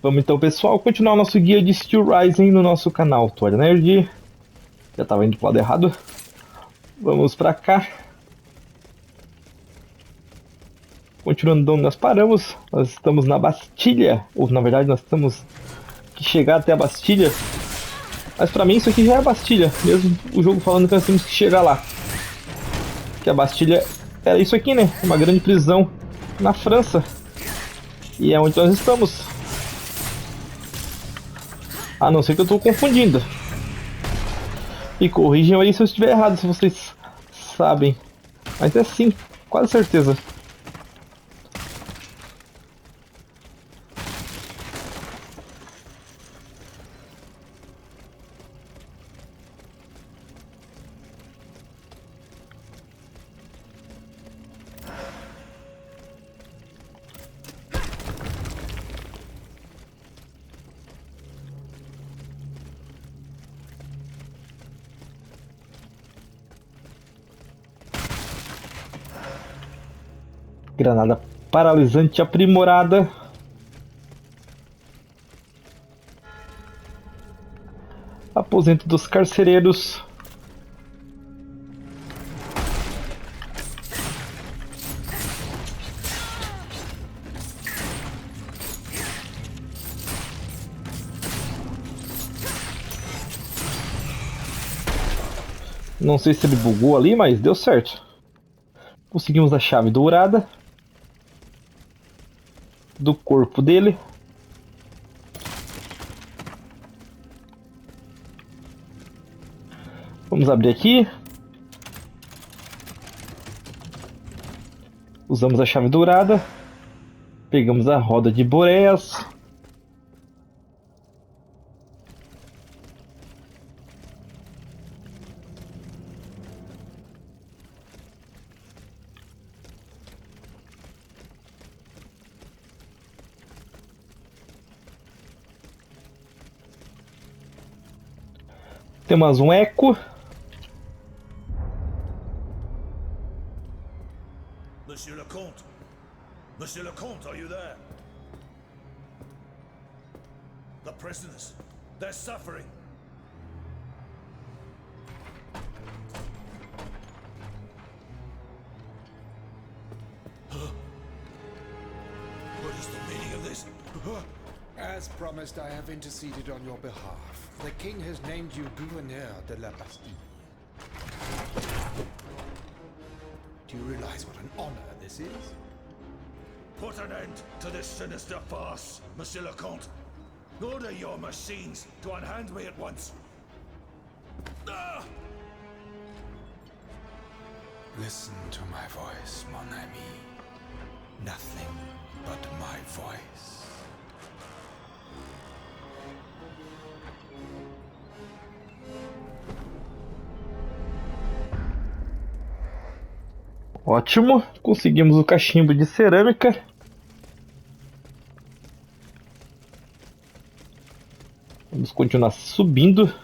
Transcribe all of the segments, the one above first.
Vamos então, pessoal, continuar o nosso guia de Steelrising no nosso canal Todas. Já estava indo pro lado errado. Vamos para cá. Continuando onde nós paramos, nós estamos na Bastilha. Ou na verdade nós temos que chegar até a Bastilha. Mas para mim isso aqui já é a Bastilha, mesmo o jogo falando que nós temos que chegar lá. Que a Bastilha era isso aqui, né? Uma grande prisão na França. E é onde nós estamos. A não ser que eu estou confundindo. E corrijam aí se eu estiver errado, se vocês sabem. Mas é sim, quase certeza. Granada paralisante aprimorada. Aposento dos carcereiros. Não sei se ele bugou ali, mas deu certo. Conseguimos a chave dourada do corpo dele. Vamos abrir aqui. Usamos a chave dourada. Pegamos a roda de boreias. Temos um eco. Monsieur le Comte! Monsieur le Comte, are you there? The prisoners, they're suffering. What is the meaning of this? As promised, I have interceded on your behalf. The king has named you gouverneur de la Bastille. Do you realize what an honor this is? Put an end to this sinister farce, Monsieur le Comte. Order your machines to unhand me at once. Ah! Listen to my voice, mon ami. Nothing but my voice. Ótimo, conseguimos o cachimbo de cerâmica. Vamos continuar subindo.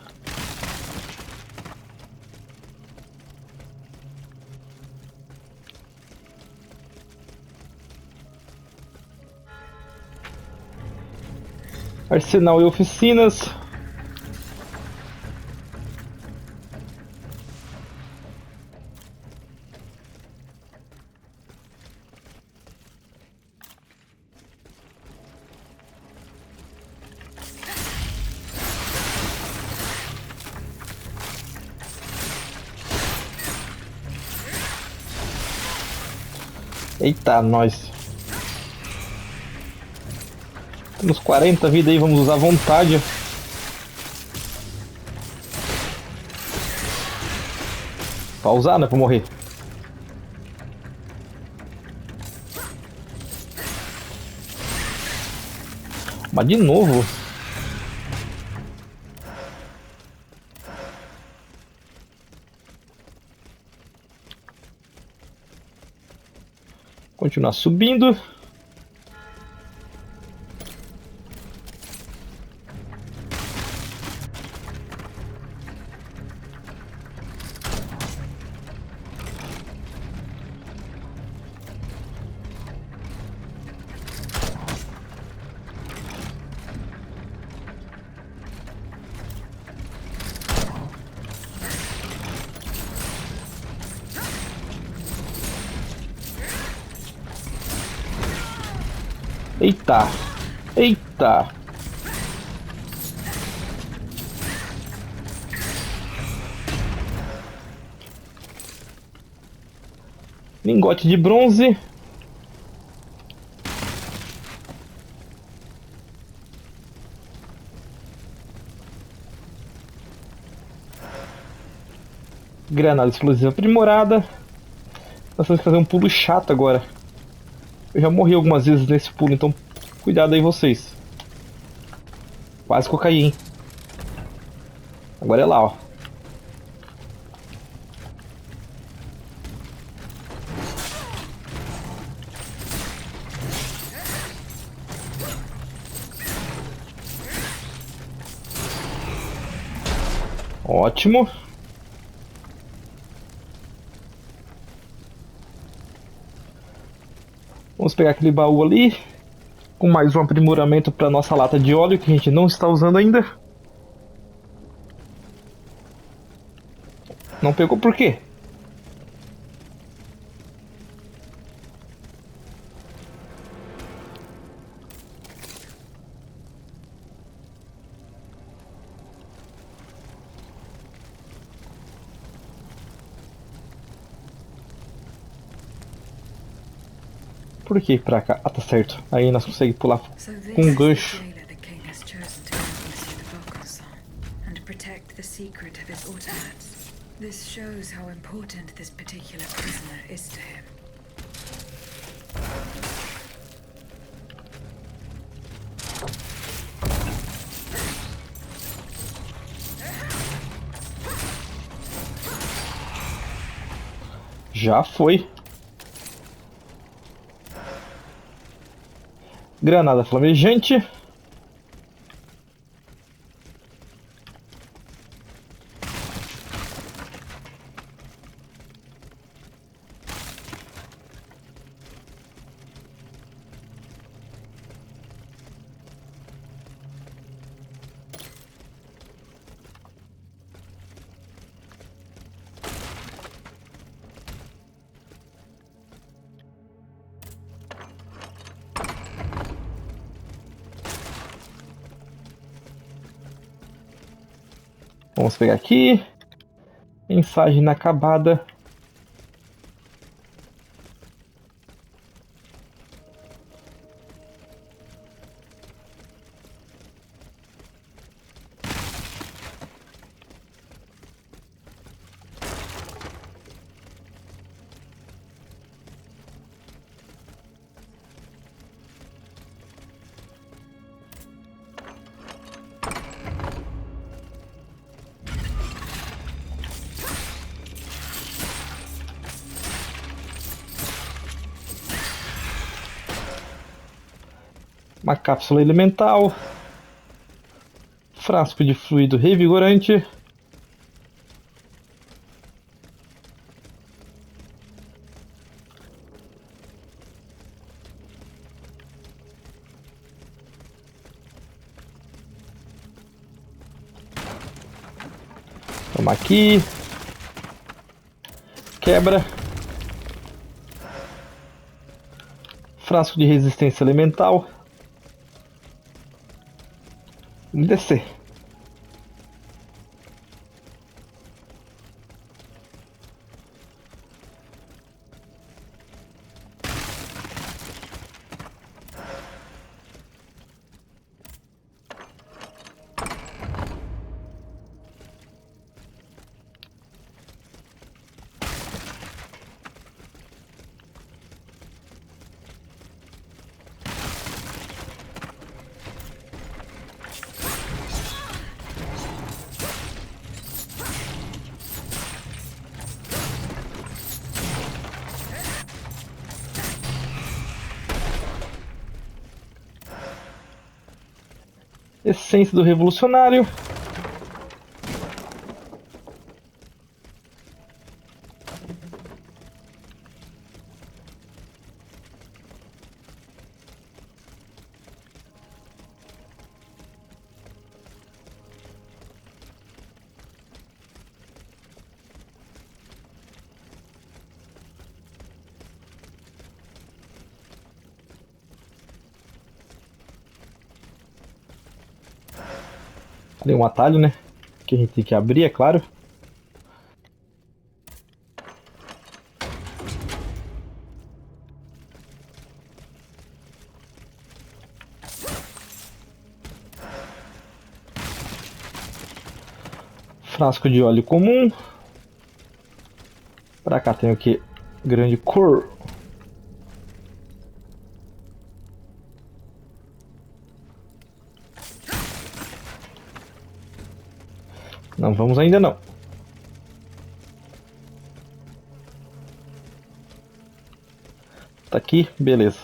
Arsenal e oficinas. Eita, nós. Temos 40 vida aí, vamos usar à vontade. Pra usar, né? Pra morrer. Mas de novo. Continuar subindo. Eita! Eita! Lingote de bronze. Granada explosiva aprimorada. Nós temos que fazer um pulo chato agora. Eu já morri algumas vezes nesse pulo, então cuidado aí vocês. Quase que eu caí, hein? Agora é lá, ó. Ótimo. Vamos pegar aquele baú ali. Com mais um aprimoramento para nossa lata de óleo que a gente não está usando ainda. Não pegou por quê? Por que pra cá? Ah, tá certo. Aí nós conseguimos pular So com um this is the gancho. jailer the king has chosen to hold Monsieur de Vaucanson and protect the secret of his automats. This shows how important this particular prisoner is to him. Já foi. Granada flamejante. Vamos pegar aqui. Mensagem inacabada. Uma cápsula elemental. Frasco de fluido revigorante. Toma aqui. Quebra. Frasco de resistência elemental. Vamos descer. Essência do revolucionário. Ali um atalho, né? Que a gente tem que abrir, é claro. Frasco de óleo comum. Pra cá tem o que? Grande cor. Não vamos ainda não. Tá aqui? Beleza.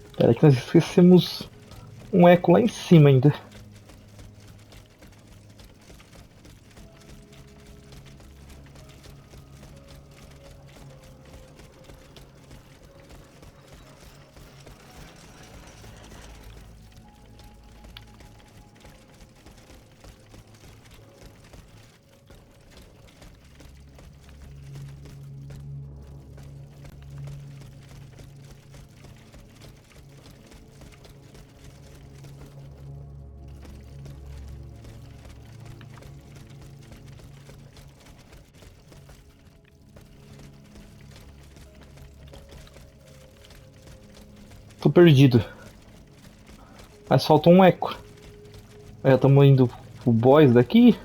Espera que nós esquecemos um eco lá em cima ainda. Tô perdido. Mas falta um eco. Já estamos indo pro boss daqui.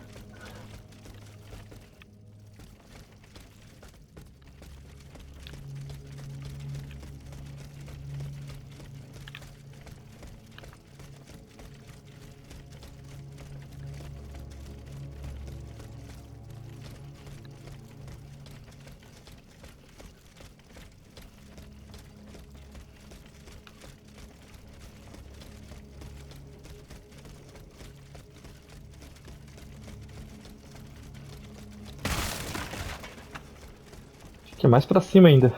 Que é mais pra cima ainda.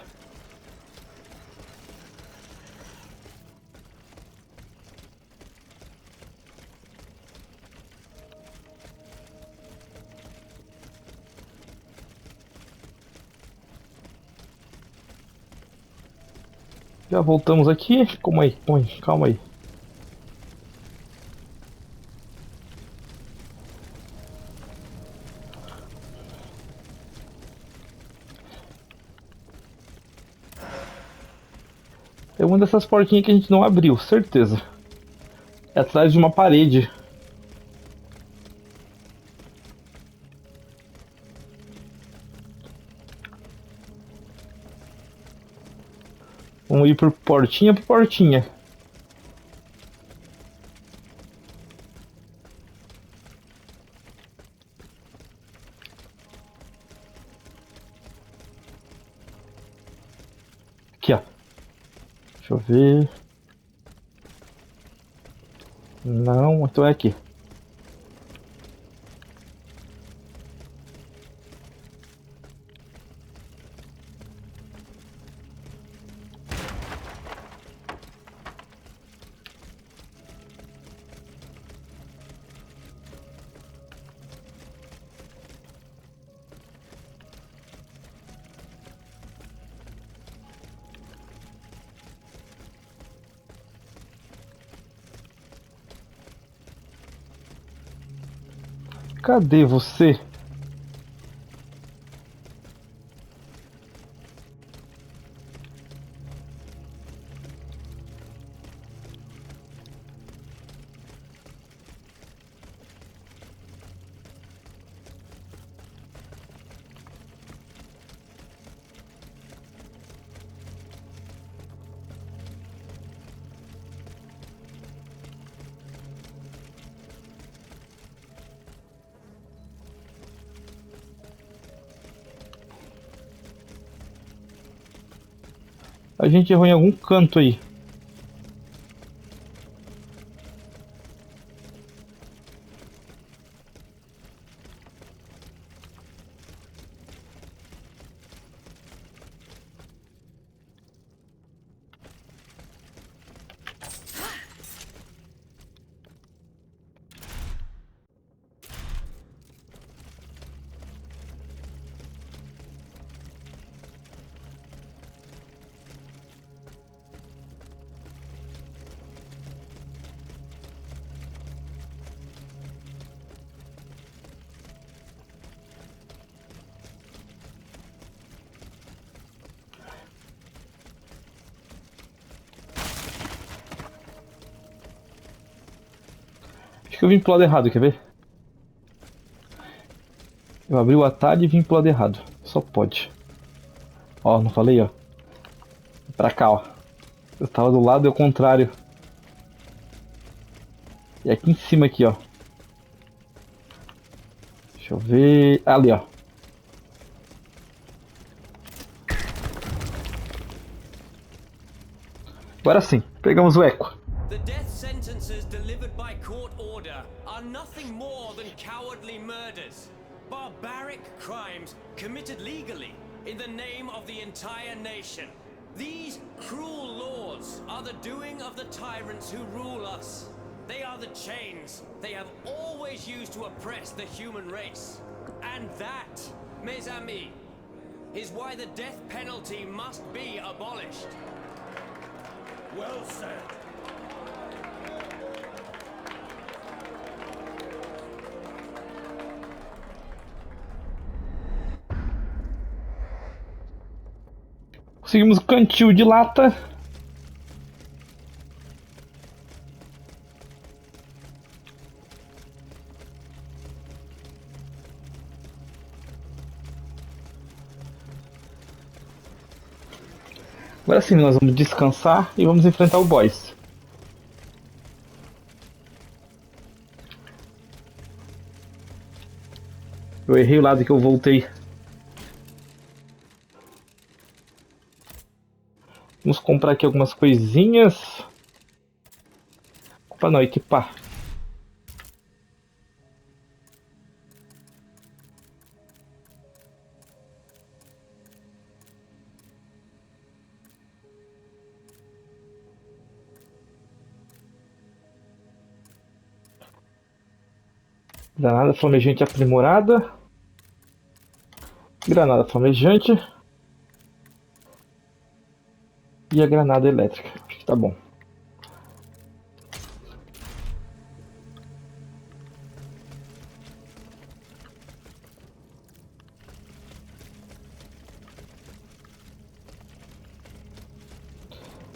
Já voltamos aqui. Calma aí, calma aí. É uma dessas porquinhas que a gente não abriu, certeza. É atrás de uma parede. Vamos ir por portinha por portinha. Aqui, ó. Deixa eu ver. Não, então é aqui. Cadê você? A gente errou em algum canto aí. Acho que eu vim pro lado errado, quer ver? Eu abri o atalho e vim pro lado errado. Só pode. Ó, não falei, ó. Pra cá, ó. Eu tava do lado e ao contrário. E aqui em cima aqui, ó. Deixa eu ver... Ali, ó. Agora sim, pegamos o eco. The death sentences delivered by court order are nothing more than cowardly murders. Barbaric crimes committed legally in the name of the entire nation. These cruel laws are the doing of the tyrants who rule us. They are the chains they have always used to oppress the human race. And that, mes amis, is why the death penalty must be abolished. Well said. Conseguimos o cantil de lata. Agora sim, nós vamos descansar e vamos enfrentar o boss. Eu errei o lado que eu voltei. Vamos comprar aqui algumas coisinhas. Comprar não, equipar. Granada flamejante aprimorada. Granada flamejante. E a granada elétrica. Acho que tá bom.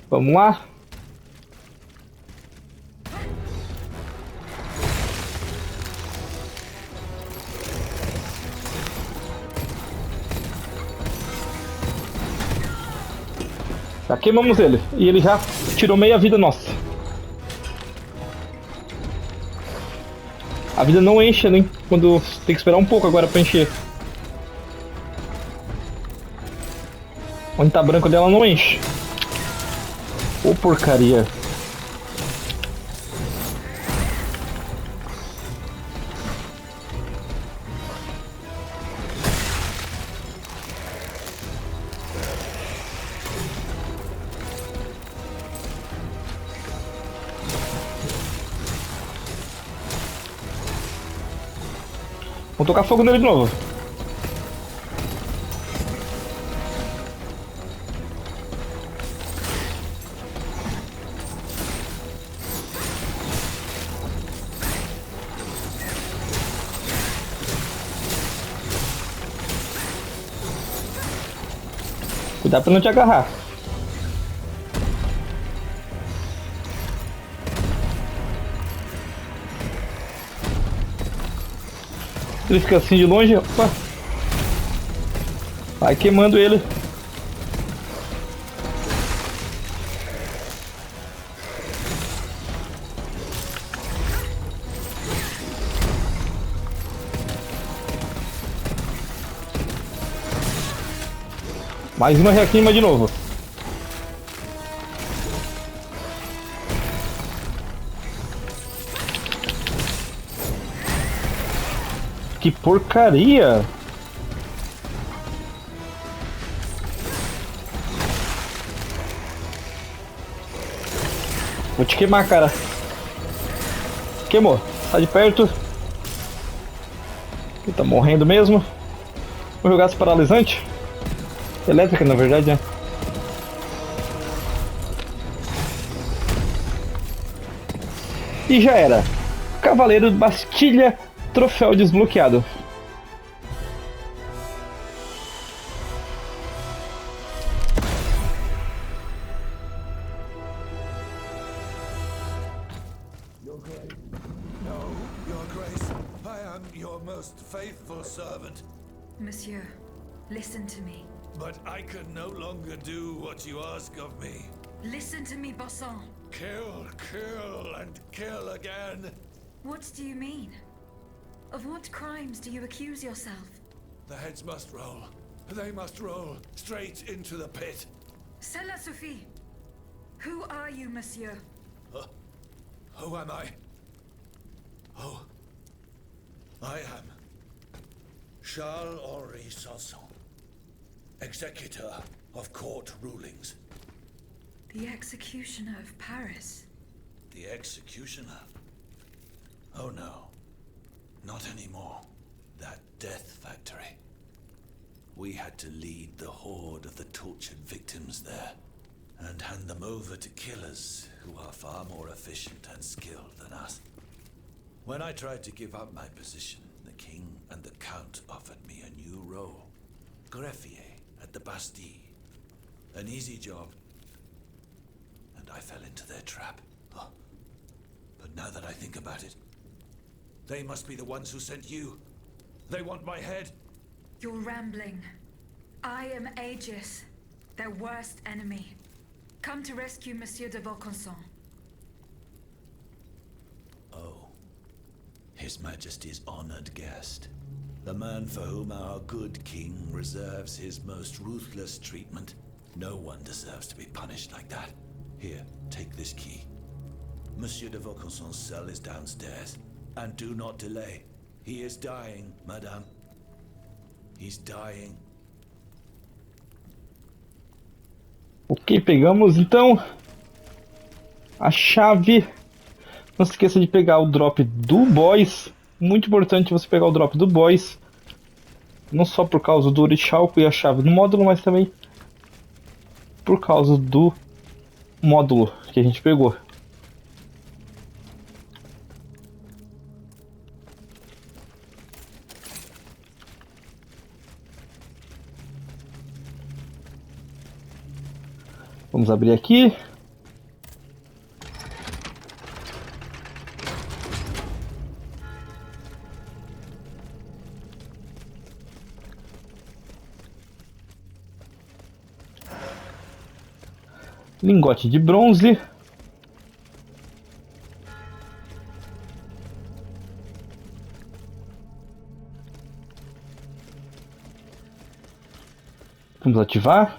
Vamos lá. Já queimamos ele. E ele já tirou meia vida nossa. A vida não enche, né? Quando tem que esperar um pouco agora pra encher. Onde tá branco dela não enche. Ô porcaria. Vou tocar fogo nele de novo. Cuidado pra não te agarrar. Ele fica assim de longe, opa. Vai queimando ele. Mais uma requeima de novo. Que porcaria! Vou te queimar, cara. Queimou. Sai de perto. Ele tá morrendo mesmo. Vou jogar esse paralisante. Elétrica, na verdade, né? E já era. Cavaleiro de Bastilha, troféu desbloqueado. No, I am your most faithful servant, Monsieur, listen to me. but I can no longer do what you ask of me. Listen to me, Bossan. Kill, kill, and kill again. What do you mean? Of what crimes do you accuse yourself? The heads must roll. They must roll straight into the pit. Cela suffit. Who are you, monsieur? Who am I? Oh, I am Charles-Henri Sanson, executor of court rulings. The executioner of Paris. The executioner? Oh no, not anymore. That death factory. We had to lead the horde of the tortured victims there, and hand them over to killers who are far more efficient and skilled than us. When I tried to give up my position, the king and the count offered me a new role. Greffier at the Bastille. An easy job. And I fell into their trap. Oh. But now that I think about it, they must be the ones who sent you. They want my head. You're rambling. I am Aegis, their worst enemy. Come to rescue Monsieur de Vaucanson. Oh. His Majesty's honored guest. The man for whom our good king reserves his most ruthless treatment. No one deserves to be punished like that. Here, take this key. Monsieur de Vaucanson's cell is downstairs. And do not delay. He is dying, madame. He's dying. Ok, pegamos então a chave. Não se esqueça de pegar o drop do boss. Muito importante você pegar o drop do boss. Não só por causa do orichalco e a chave do módulo, mas também por causa do módulo que a gente pegou. Vamos abrir aqui. Lingote de bronze. Vamos ativar.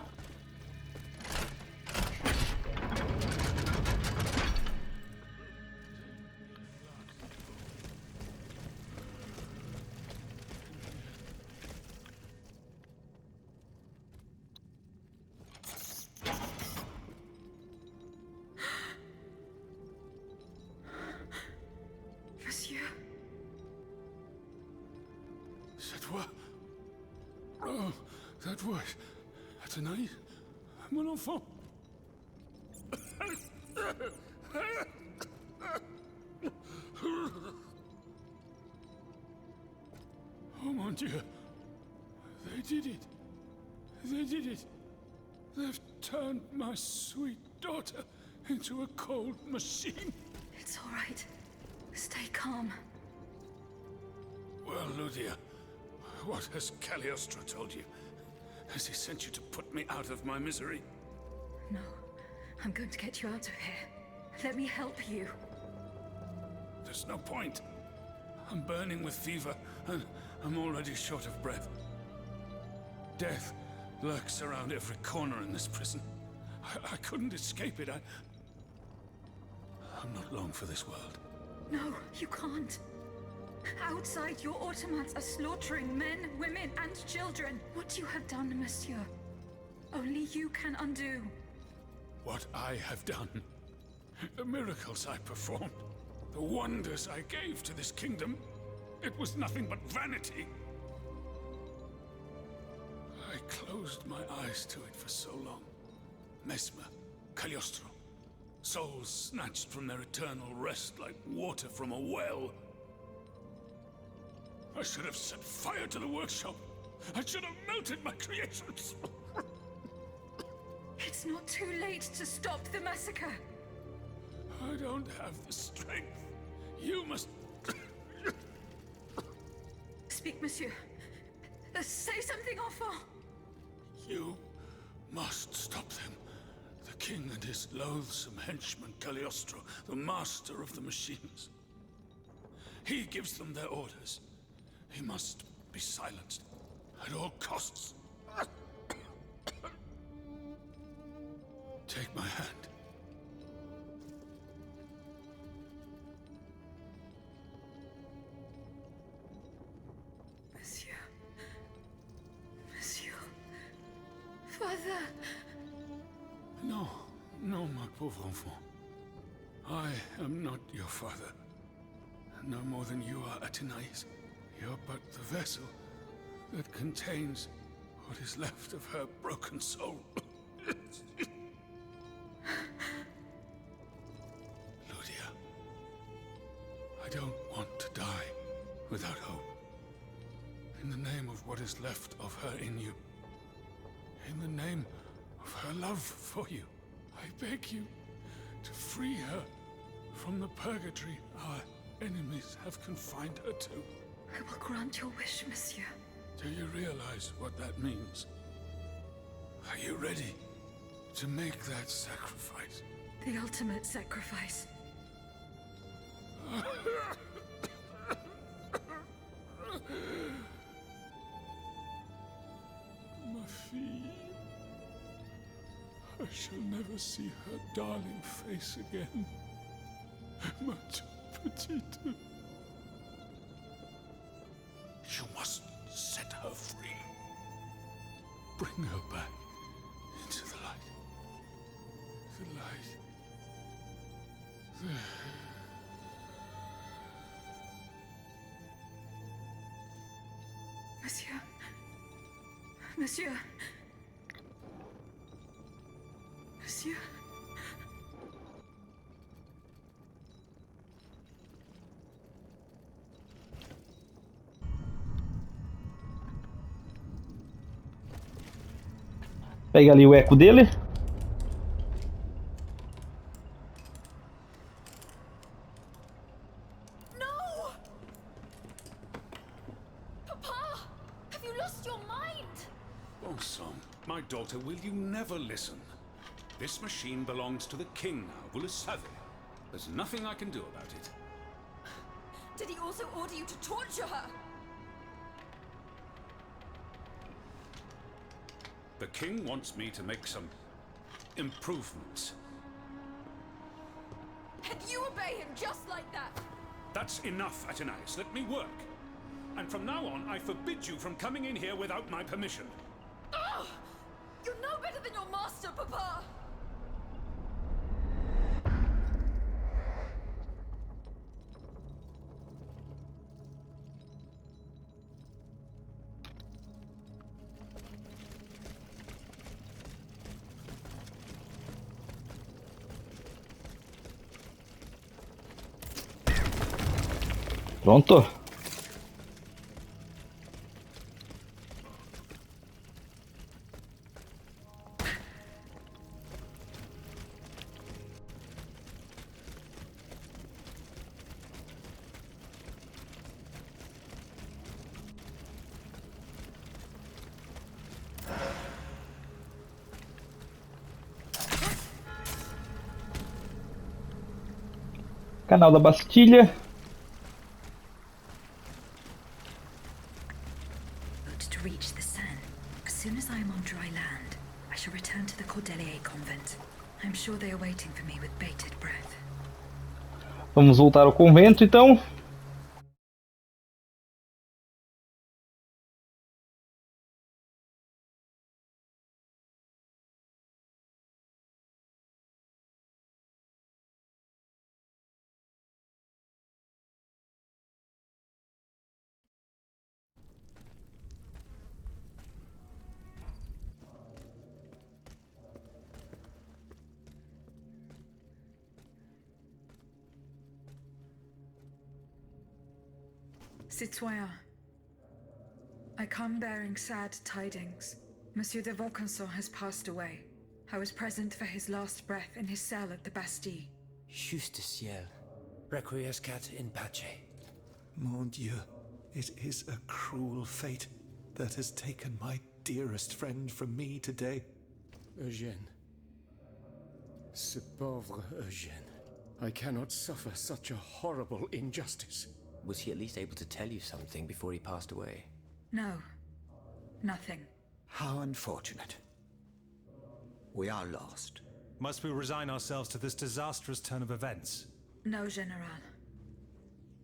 Monsieur. C'est toi? Oh, that voice. Tonight, mon enfant. Oh mon Dieu. They did it. They did it. They've turned my sweet daughter into a cold machine. It's all right. Stay calm. Well, Ludia, what has Cagliostro told you? Has he sent you to put me out of my misery? No, I'm going to get you out of here. Let me help you. There's no point. I'm burning with fever, and I'm already short of breath. Death lurks around every corner in this prison. I couldn't escape it. I'm not long for this world. No, you can't. Outside, your automats are slaughtering men, women, and children. What you have done, monsieur, only you can undo. What I have done, the miracles I performed, the wonders I gave to this kingdom, it was nothing but vanity. I closed my eyes to it for so long. Mesmer, Cagliostro, souls snatched from their eternal rest like water from a well. I should have set fire to the workshop. I should have melted my creations. It's not too late to stop the massacre. I don't have the strength. You must... Speak, monsieur. Say something, enfant. You must stop them. The king and his loathsome henchman Cagliostro, the master of the machines. He gives them their orders. He must be silenced at all costs. Take my hand. Monsieur. Monsieur. Father. No, no, my pauvre enfant. I am not your father. No more than you are Athenais. You're but the vessel that contains what is left of her broken soul. Ludia, I don't want to die without hope. In the name of what is left of her in you, in the name of her love for you, I beg you to free her from the purgatory our enemies have confined her to. I will grant your wish, monsieur. Do you realize what that means? Are you ready to make that sacrifice? The ultimate sacrifice. Ma fille. I shall never see her darling face again. Ma petite. You must set her free. Bring her back into the light. The light. Monsieur. Monsieur. Monsieur. Pega ali o eco dele. No! Papa! Have you lost your mind? Bon sang, my daughter, will you never listen? This machine belongs to the king now, vous le savez. There's nothing I can do about it. Did he also order you to torture her? The king wants me to make some improvements. And you obey him just like that? That's enough, Athenais. Let me work. And from now on, I forbid you from coming in here without my permission. Ugh! You're no better than your master, Papa! Pronto. Canal da Bastilha. To reach the Seine. As soon as I am on dry land, I shall return to the Cordelier convent. I'm sure they are waiting for me with bated breath. Vamos voltar ao convento, então. Citoyen, I come bearing sad tidings. Monsieur de Vaucanson has passed away. I was present for his last breath in his cell at the Bastille. Juste ciel. Requiescat in pace. Mon Dieu. It is a cruel fate that has taken my dearest friend from me today. Eugène. Ce pauvre Eugène. I cannot suffer such a horrible injustice. Was he at least able to tell you something before he passed away? No. Nothing. How unfortunate. We are lost. Must we resign ourselves to this disastrous turn of events? No, General.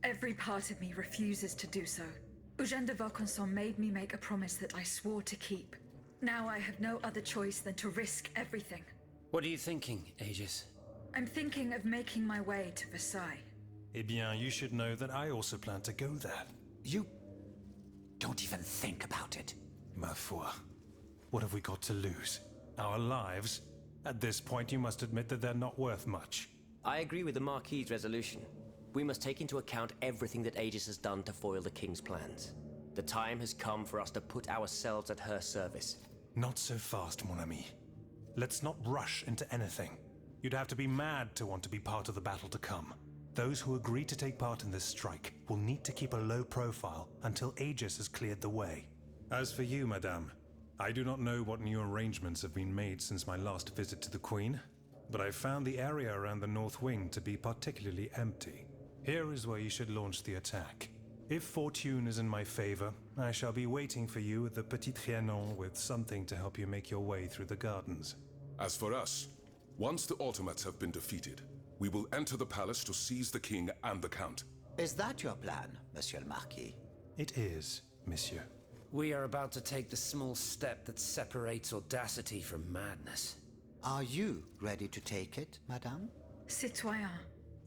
Every part of me refuses to do so. Eugène de Vaucanson made me make a promise that I swore to keep. Now I have no other choice than to risk everything. What are you thinking, Aegis? I'm thinking of making my way to Versailles. Eh bien, you should know that I also plan to go there. You don't even think about it. Ma foi. What have we got to lose? Our lives? At this point, you must admit that they're not worth much. I agree with the Marquis's resolution. We must take into account everything that Aegis has done to foil the King's plans. The time has come for us to put ourselves at her service. Not so fast, mon ami. Let's not rush into anything. You'd have to be mad to want to be part of the battle to come. Those who agree to take part in this strike will need to keep a low profile until Aegis has cleared the way. As for you, madame, I do not know what new arrangements have been made since my last visit to the Queen, but I found the area around the North Wing to be particularly empty. Here is where you should launch the attack. If fortune is in my favor, I shall be waiting for you at the Petit Trianon with something to help you make your way through the gardens. As for us, once the automats have been defeated, we will enter the palace to seize the king and the count. Is that your plan, Monsieur le Marquis? It is, monsieur. We are about to take the small step that separates audacity from madness. Are you ready to take it, madame? Citoyen,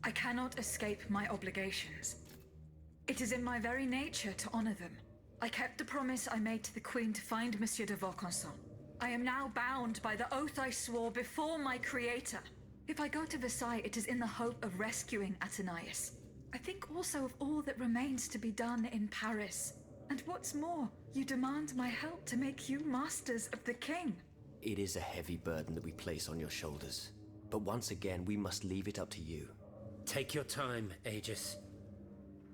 I cannot escape my obligations. It is in my very nature to honor them. I kept the promise I made to the Queen to find Monsieur de Vaucanson. I am now bound by the oath I swore before my creator. If I go to Versailles, it is in the hope of rescuing Athenais. I think also of all that remains to be done in Paris. And what's more, you demand my help to make you masters of the king. It is a heavy burden that we place on your shoulders. But once again, we must leave it up to you. Take your time, Aegis.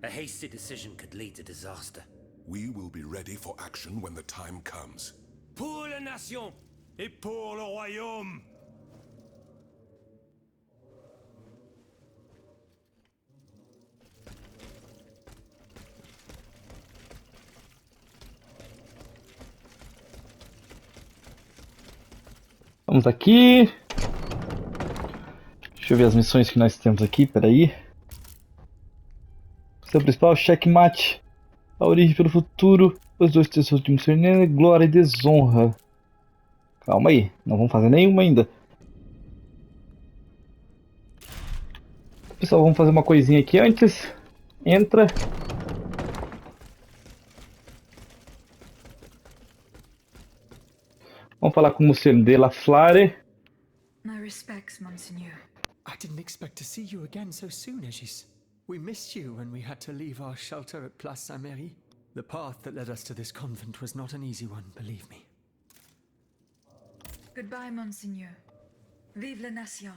A hasty decision could lead to disaster. We will be ready for action when the time comes. Pour la nation! Et pour le royaume! Vamos aqui. Deixa eu ver as missões que nós temos aqui, peraí. Seu principal, checkmate. A origem pelo futuro. Os dois tesouros de missionário, glória e desonra. Calma aí, não vamos fazer nenhuma ainda. Pessoal, vamos fazer uma coisinha aqui antes. Entra. Vamos falar com o Monsieur de la Flare. My respects, Monseigneur. I didn't expect to see you again so soon, Aegis. We missed you when we had to leave our shelter at Place Saint-Merry. The path that led us to this convent was not an easy one, believe me. Goodbye, Monseigneur. Vive la nation.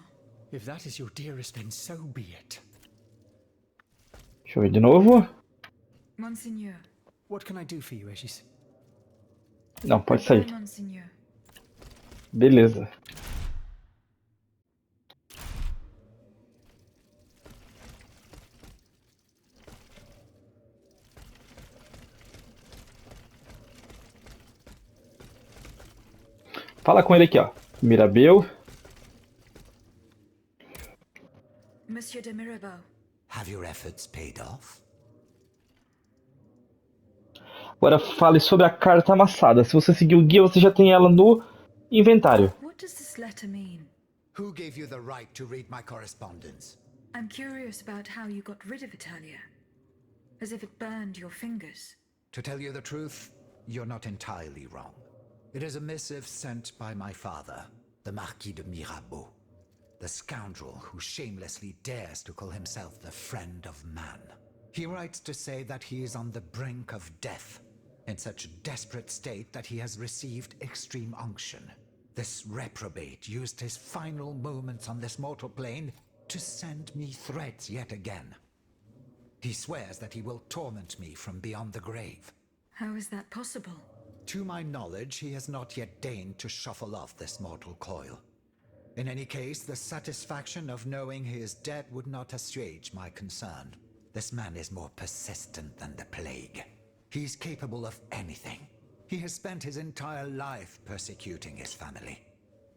If that is your dearest, then so be it. Deixa eu ver de novo. Monseigneur. What can I do for you, Aegis? Não, pode Goodbye, sair. Monseigneur. Beleza. Fala com ele aqui, ó. Mirabeau. Monsieur de Mirabeau. Have your efforts paid off? Agora fale sobre a carta amassada. Se você seguir o guia, você já tem ela no inventário. What does this letter mean? Who gave you the right to read my correspondence? I'm curious about how you got rid of it earlier. As if it burned your fingers. To tell you the truth, you're not entirely wrong. It is a missive sent by my father, the Marquis de Mirabeau, the scoundrel who shamelessly dares to call himself the friend of man. He writes to say that he is on the brink of death, in such a desperate state that he has received extreme unction. This reprobate used his final moments on this mortal plane to send me threats yet again. He swears that he will torment me from beyond the grave. How is that possible? To my knowledge, he has not yet deigned to shuffle off this mortal coil. In any case, the satisfaction of knowing he is dead would not assuage my concern. This man is more persistent than the plague. He is capable of anything. He has spent his entire life persecuting his family.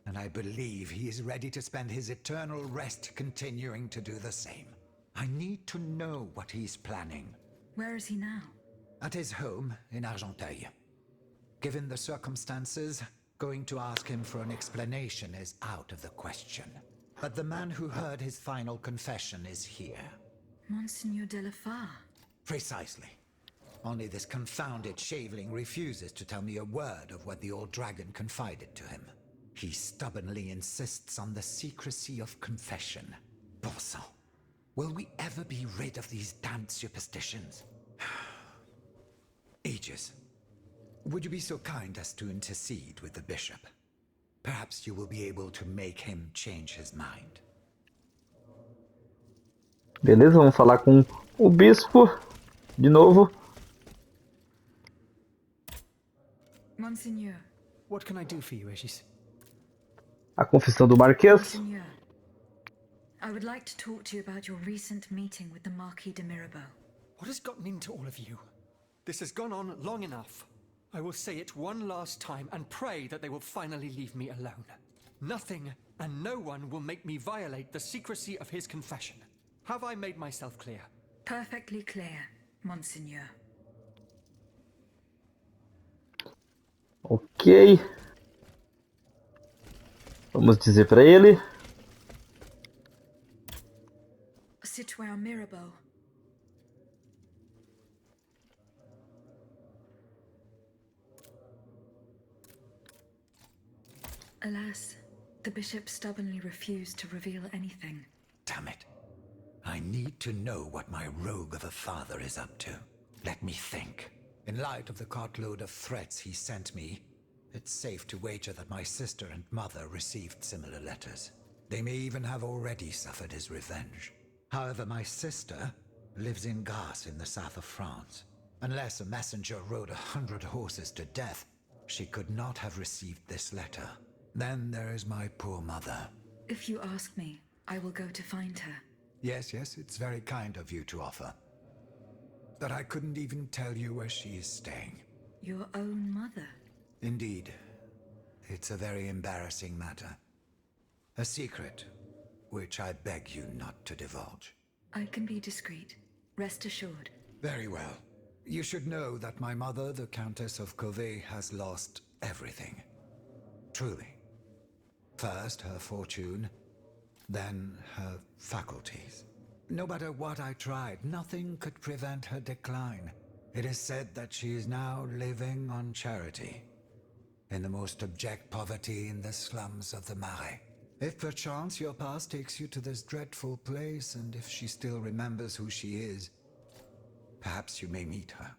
And I believe he is ready to spend his eternal rest continuing to do the same. I need to know what he's planning. Where is he now? At his home in Argenteuil. Given the circumstances, going to ask him for an explanation is out of the question. But the man who heard his final confession is here. Monseigneur de la Fare. Precisely. Only this confounded shaveling refuses to tell me a word of what the old dragon confided to him. He stubbornly insists on the secrecy of confession. Bon sang. Will we ever be rid of these damned superstitions? Aegis, would you be so kind as to intercede with the bishop? Perhaps you will be able to make him change his mind. Beleza, vamos falar com o bispo de novo. Monseigneur. What can I do for you, Aegis? A confissão do Marquês. Monseigneur, I would like to talk to you about your recent meeting with the Marquis de Mirabeau. What has gotten into all of you? This has gone on long enough. I will say it one last time and pray that they will finally leave me alone. Nothing and no one will make me violate the secrecy of his confession. Have I made myself clear? Perfectly clear, Monseigneur. Ok. Vamos dizer para ele. Citoyen Mirabeau. Alas, the bishop stubbornly refused to reveal anything. Damn it. I need to know what my rogue of a father is up to. Let me think. In light of the cartload of threats he sent me, it's safe to wager that my sister and mother received similar letters. They may even have already suffered his revenge. However, my sister lives in Garce in the south of France. Unless a messenger rode 100 horses to death, she could not have received this letter. Then there is my poor mother. If you ask me, I will go to find her. Yes, it's very kind of you to offer. But I couldn't even tell you where she is staying. Your own mother? Indeed. It's a very embarrassing matter. A secret, which I beg you not to divulge. I can be discreet. Rest assured. Very well. You should know that my mother, the Countess of Covey, has lost everything. Truly. First her fortune, then her faculties. No matter what I tried, nothing could prevent her decline. It is said that she is now living on charity, in the most abject poverty in the slums of the Marais. If perchance your past takes you to this dreadful place, and if she still remembers who she is, perhaps you may meet her.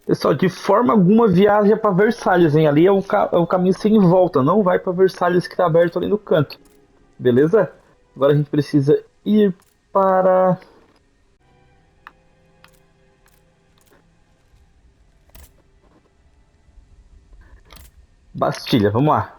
Pessoal, de forma alguma viaja para Versalhes, hein? Ali é o caminho sem volta, não vai para Versalhes que tá aberto ali no canto. Beleza? Agora a gente precisa ir para... Bastilha, vamos lá.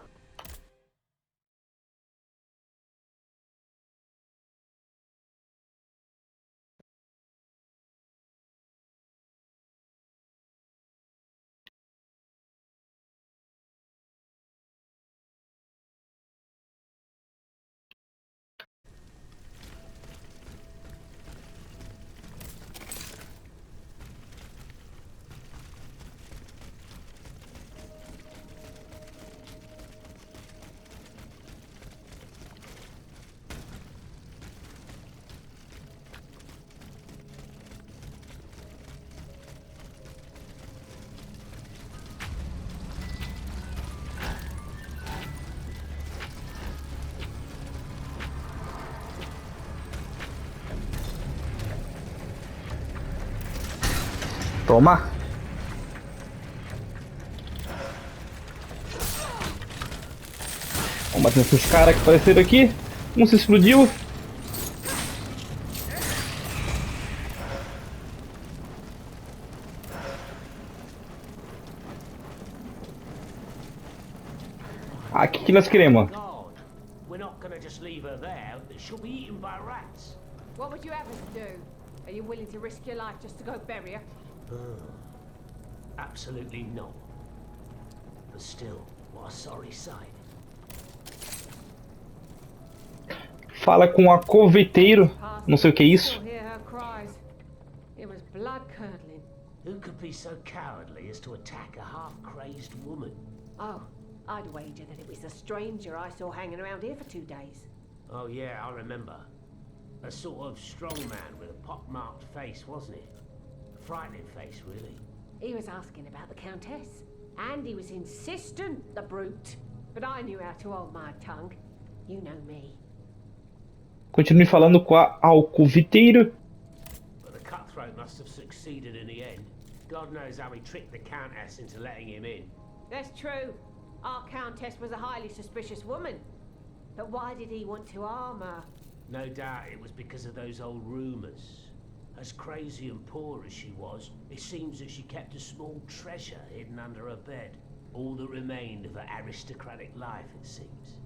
Toma. Vamos bater nesses caras que apareceram aqui. Um se explodiu. Aqui que nós queremos. God, we're not gonna just leave her there. She'll be eaten by rats. What would you have us do? Are you willing to risk your life just to go bury her? Absolutely not. But still, what a sorry sight. Fala com a coveteiro. Não sei o que é isso. Still hear her cries. It was blood-curdling. Who could be so cowardly as to attack a half-crazed woman? Oh, I'd wager that it was a stranger I saw hanging around here for 2 days. Oh yeah, I remember. A sort of strong man with a pock-marked face, wasn't it? A frightening face, really. He was asking about the Countess. And he was insistent, the brute. But I knew how to hold my tongue. You know me. Continue falando com a alcoviteiro. But the cutthroat must have succeeded in the end. God knows how he tricked the Countess into letting him in. That's true. Our Countess was a highly suspicious woman. But why did he want to harm her? No doubt it was because of those old rumours. As crazy and poor as she was, it seems that she kept a small treasure hidden under her bed. All that remained of her aristocratic life, it seems.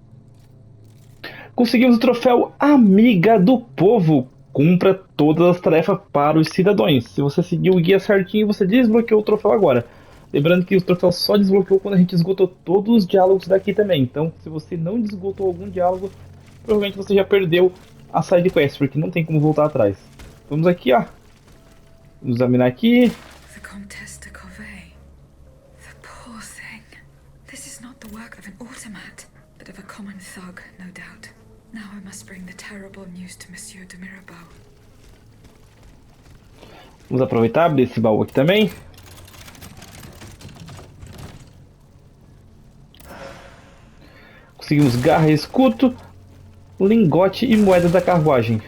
Conseguimos o troféu Amiga do Povo. Cumpra todas as tarefas para os cidadãos. Se você seguir o guia certinho, você desbloqueou o troféu agora. Lembrando que o troféu só desbloqueou quando a gente esgotou todos os diálogos daqui também. Então, se você não esgotou algum diálogo, provavelmente você já perdeu a side quest, porque não tem como voltar atrás. Vamos aqui, ó. Vamos examinar aqui. The Comtesse de Corvée. The poor thing. This is not the work of an automat, but of a common thug, no doubt. Now I must bring the terrible news to Monsieur de Mirabeau. Vamos aproveitar, abrir esse baú aqui também. Conseguimos garra e escudo, lingote e moeda da carruagem.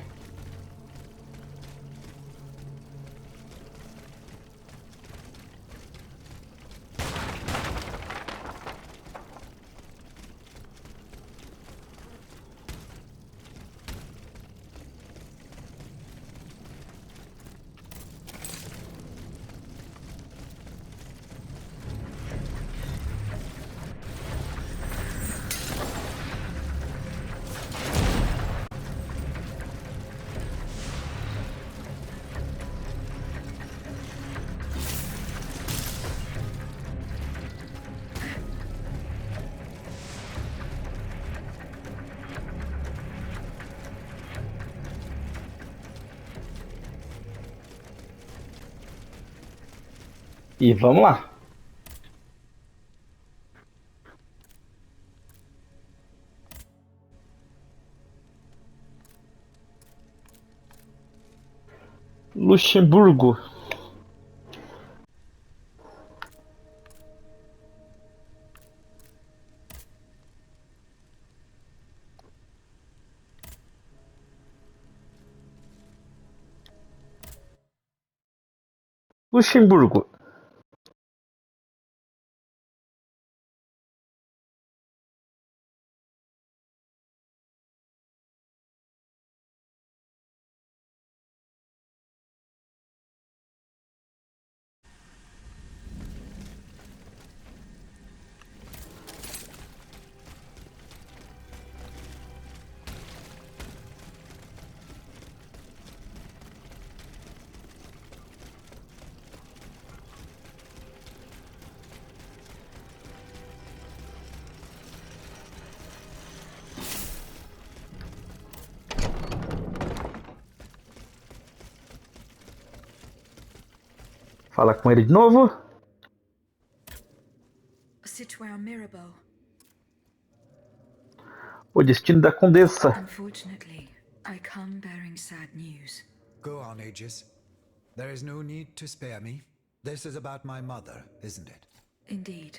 E vamos lá. Luxemburgo. Luxemburgo. Fala com ele de novo. Citoyen Mirabeau. O destino da Condessa. Unfortunately, I come bearing sad news. Go on, Aegis. There is no need to spare me. This is about my mother, isn't it? Indeed.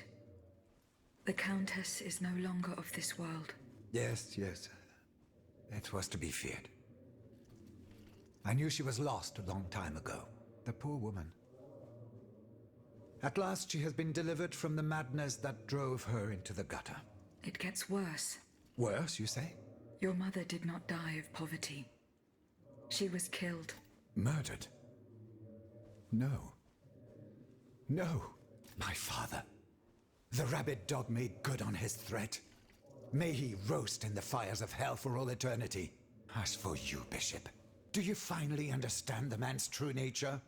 The Countess is no longer of this world. Yes, yes. It was to be feared. I knew she was lost a long time ago. The poor woman. At last she has been delivered from the madness that drove her into the gutter. It gets worse. Worse, you say? Your mother did not die of poverty. She was killed. Murdered? No. No, my father. The rabid dog made good on his threat. May he roast in the fires of hell for all eternity. As for you, Bishop, do you finally understand the man's true nature?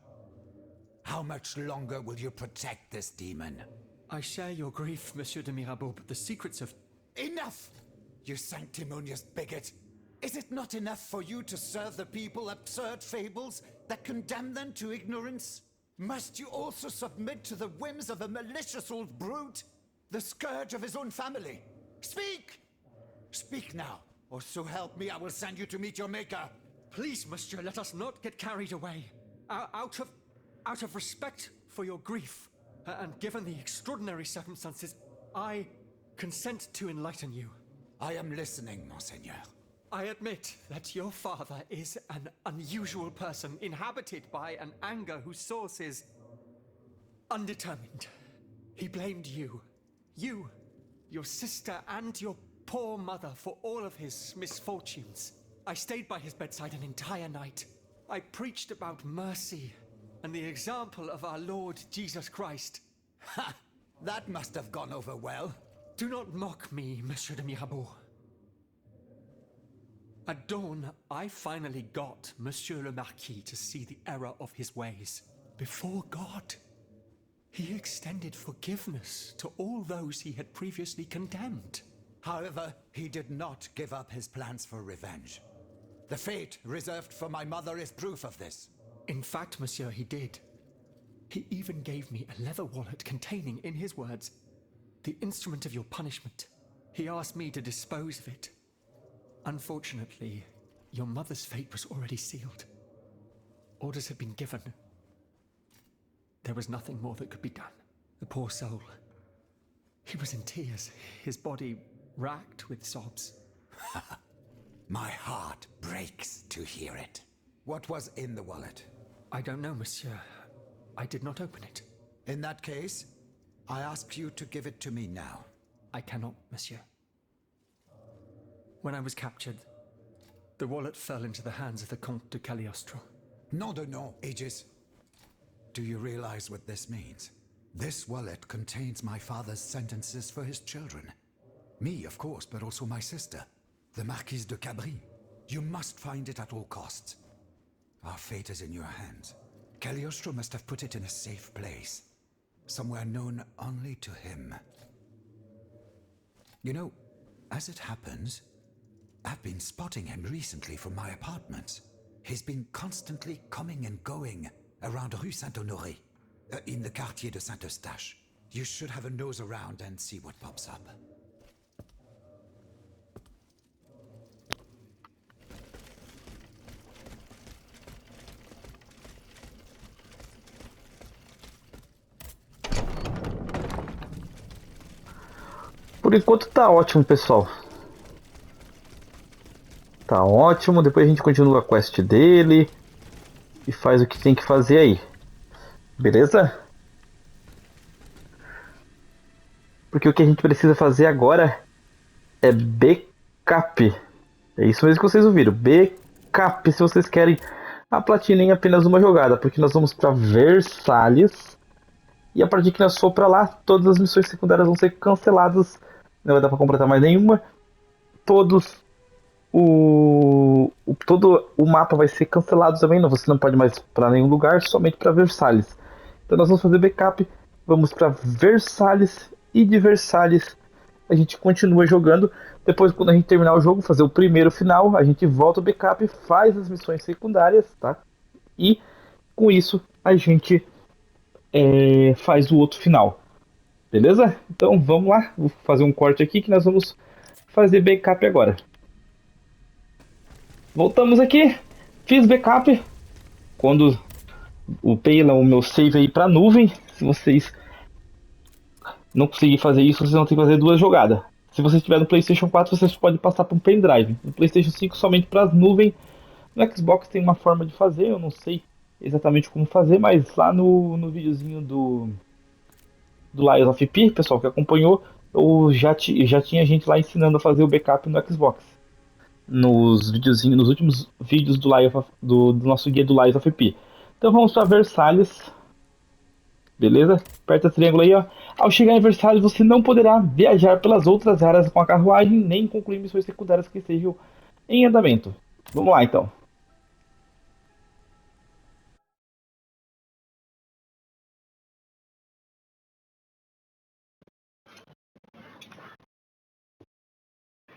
How much longer will you protect this demon? I share your grief, Monsieur de Mirabeau, but the secrets of... Enough! You sanctimonious bigot! Is it not enough for you to serve the people absurd fables that condemn them to ignorance? Must you also submit to the whims of a malicious old brute? The scourge of his own family? Speak! Speak now, or so help me, I will send you to meet your maker. Please, Monsieur, let us not get carried away. Out of respect for your grief, and given the extraordinary circumstances, I consent to enlighten you. I am listening, Monseigneur. I admit that your father is an unusual person, inhabited by an anger whose source is undetermined. He blamed you, your sister, and your poor mother for all of his misfortunes. I stayed by his bedside an entire night. I preached about mercy and the example of our Lord Jesus Christ. Ha! That must have gone over well. Do not mock me, Monsieur de Mirabeau. At dawn, I finally got Monsieur le Marquis to see the error of his ways. Before God, he extended forgiveness to all those he had previously condemned. However, he did not give up his plans for revenge. The fate reserved for my mother is proof of this. In fact, Monsieur, he did. He even gave me a leather wallet containing, in his words, the instrument of your punishment. He asked me to dispose of it. Unfortunately, your mother's fate was already sealed. Orders had been given. There was nothing more that could be done. The poor soul. He was in tears, his body racked with sobs. My heart breaks to hear it. What was in the wallet? I don't know, Monsieur. I did not open it. In that case, I ask you to give it to me now. I cannot, Monsieur. When I was captured, the wallet fell into the hands of the Comte de Cagliostro. Nom de nom, Aegis. Do you realize what this means? This wallet contains my father's sentences for his children. Me, of course, but also my sister, the Marquise de Cabri. You must find it at all costs. Our fate is in your hands. Cagliostro must have put it in a safe place, somewhere known only to him. You know, as it happens, I've been spotting him recently from my apartments. He's been constantly coming and going around Rue Saint-Honoré, in the Quartier de Saint-Eustache. You should have a nose around and see what pops up. Por enquanto tá ótimo, pessoal. Tá ótimo, depois a gente continua a quest dele e faz o que tem que fazer aí. Beleza? Porque o que a gente precisa fazer agora é backup. É isso mesmo que vocês ouviram. Backup, se vocês querem a platina em apenas uma jogada. Porque nós vamos para Versalhes. E a partir que nós for para lá, todas as missões secundárias vão ser canceladas. Não vai dar para completar mais nenhuma. Todo o mapa vai ser cancelado também. Não, você não pode mais para nenhum lugar, somente para Versalhes. Então nós vamos fazer backup. Vamos para Versalhes. E de Versalhes a gente continua jogando. Depois, quando a gente terminar o jogo, fazer o primeiro final, a gente volta o backup, faz as missões secundárias, tá? E com isso a gente faz o outro final. Beleza? Então vamos lá. Vou fazer um corte aqui que nós vamos fazer backup agora. Voltamos aqui. Fiz backup. Quando upei o meu save aí para nuvem. Se vocês não conseguir fazer isso, vocês vão ter que fazer duas jogadas. Se você estiver no PlayStation 4, vocês podem passar para um pendrive. No PlayStation 5, somente para as nuvens. No Xbox tem uma forma de fazer, eu não sei exatamente como fazer, mas lá no videozinho do Lies of P, pessoal que acompanhou, eu já tinha gente lá ensinando a fazer o backup no Xbox. Nos últimos vídeos do nosso guia do Lies of P. Então vamos para Versalhes. Beleza? Aperta o triângulo aí, ó. Ao chegar em Versalhes, você não poderá viajar pelas outras áreas com a carruagem, nem concluir missões secundárias que estejam em andamento. Vamos lá, então.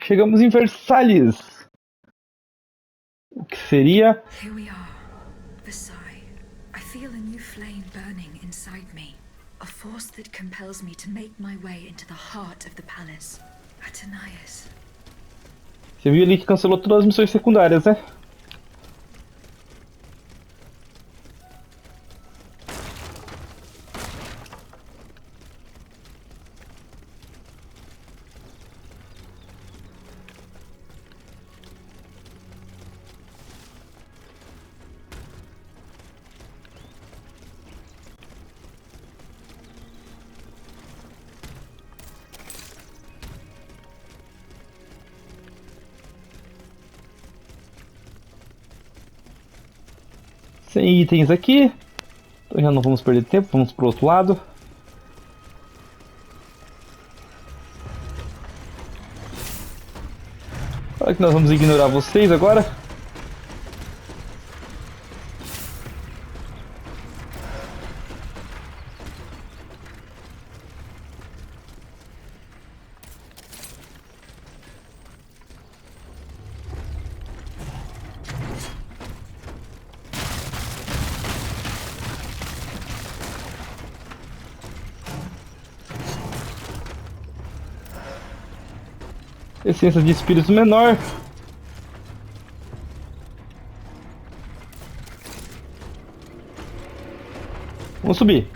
Chegamos em Versalhes. O que seria... Here we are, Versailles. I feel a new flame burning inside me. A force that compels me to make my way into the heart of the palace. Athenais. Você viu ali que cancelou todas as missões secundárias, né? Sem itens aqui. Então já não vamos perder tempo, vamos pro outro lado. Claro que nós vamos ignorar vocês agora. Essência de espírito menor. Vamos subir.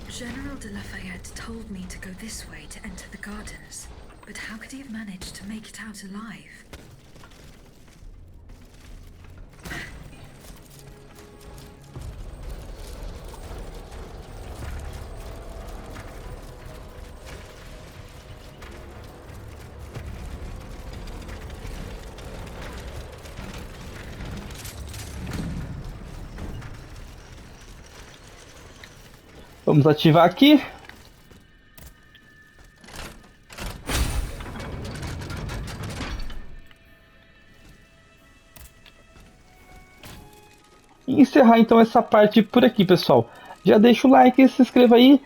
General de Lafayette told me to go this way to enter the gardens. But how could he have managed to make it out alive? Vamos ativar aqui. E encerrar então essa parte por aqui, pessoal. Já deixa o like, se inscreva aí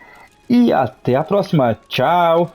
e até a próxima. Tchau!